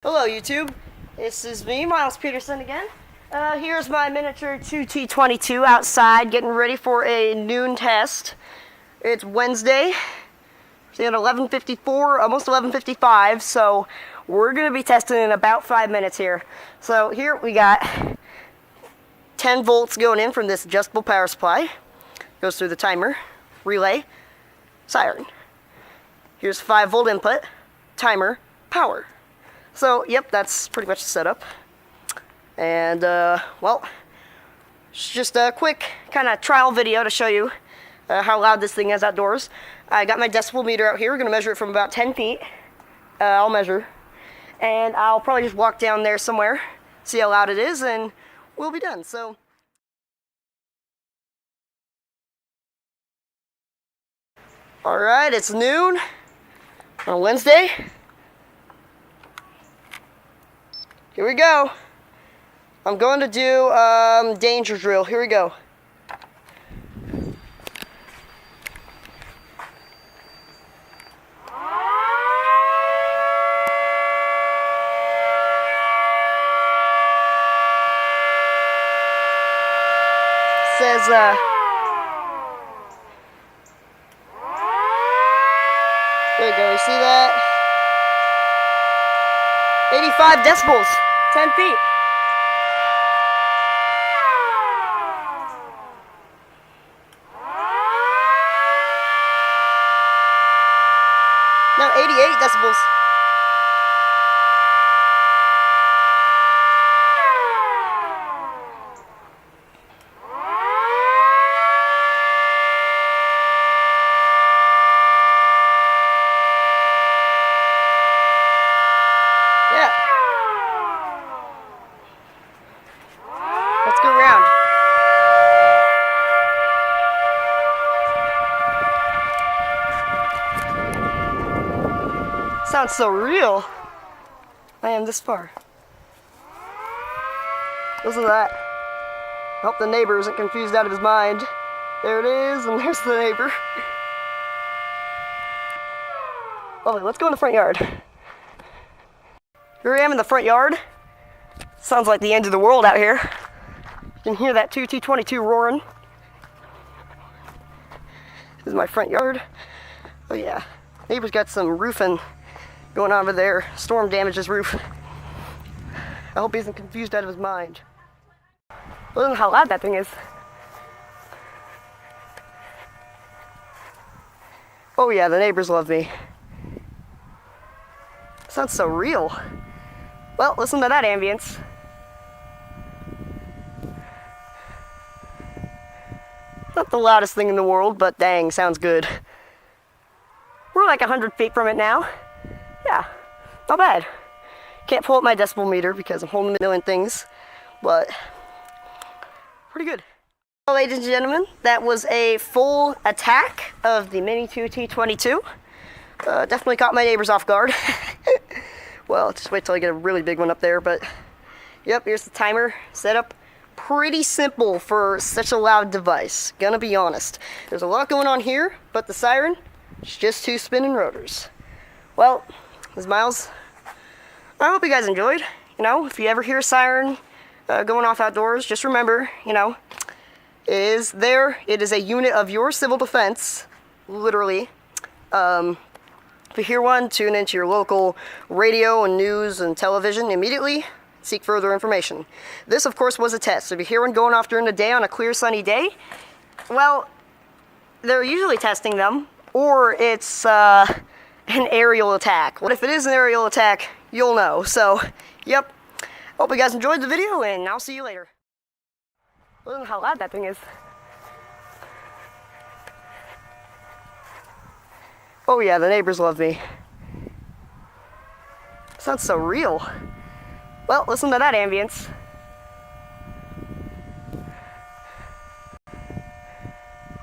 Hello YouTube, this is me, Miles Peterson again. Here's my miniature 2T22 outside getting ready for a noon test. It's Wednesday, it's at 11:54, almost 11:55, so we're going to be testing in about 5 minutes here. So here we got 10 volts going in from this adjustable power supply. Goes through the timer, relay, siren. Here's 5 volt input, timer, power. So, yep, that's pretty much the setup. And, well, it's just a quick kind of trial video to show you how loud this thing is outdoors. I got my decibel meter out here. We're going to measure it from about 10 feet. I'll measure. And I'll probably just walk down there somewhere, see how loud it is, and we'll be done. So, alright, it's noon on Wednesday. Here we go. I'm going to do danger drill. Here we go. Says there you go, you see that? 85 decibels, 10 feet. Now 88 decibels. Yeah. Let's go around. Sounds so real. I am this far. Listen to that. I hope the neighbor isn't confused out of his mind. There it is, and there's the neighbor. Lovely, let's go in the front yard. Here I am in the front yard. Sounds like the end of the world out here. You can hear that 2T22 roaring. This is my front yard. Oh yeah, neighbor's got some roofing going on over there. Storm damaged his roof. I hope he isn't confused out of his mind. Listen to how loud that thing is. Oh yeah, the neighbors love me. Sounds so real. Well, listen to that ambience. Not the loudest thing in the world, but dang, sounds good. We're like 100 feet from it now. Yeah, not bad. Can't pull up my decibel meter because I'm holding a million things, but pretty good. Well, ladies and gentlemen, that was a full attack of the Mini 2T22. Definitely caught my neighbors off guard. Well, just wait till I get a really big one up there, but yep, here's the timer setup. Pretty simple for such a loud device, gonna be honest. There's a lot going on here, but the siren, it's just 2 spinning rotors. Well, this is Miles. I hope you guys enjoyed. You know, if you ever hear a siren going off outdoors, just remember, you know, it is a unit of your civil defense, literally. If you hear one, tune into your local radio and news and television immediately. Seek further information. This, of course, was a test. If you hear one going off during the day on a clear, sunny day, well, they're usually testing them, or it's an aerial attack. What if it is an aerial attack? You'll know. So, yep. Hope you guys enjoyed the video, and I'll see you later. Listen to how loud that thing is. Oh yeah, the neighbors love me. Sounds so real. Well, listen to that ambience.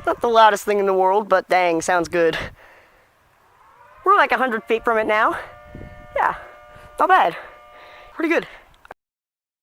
Not the loudest thing in the world, but dang, sounds good. We're like 100 feet from it now. Yeah, not bad. Pretty good.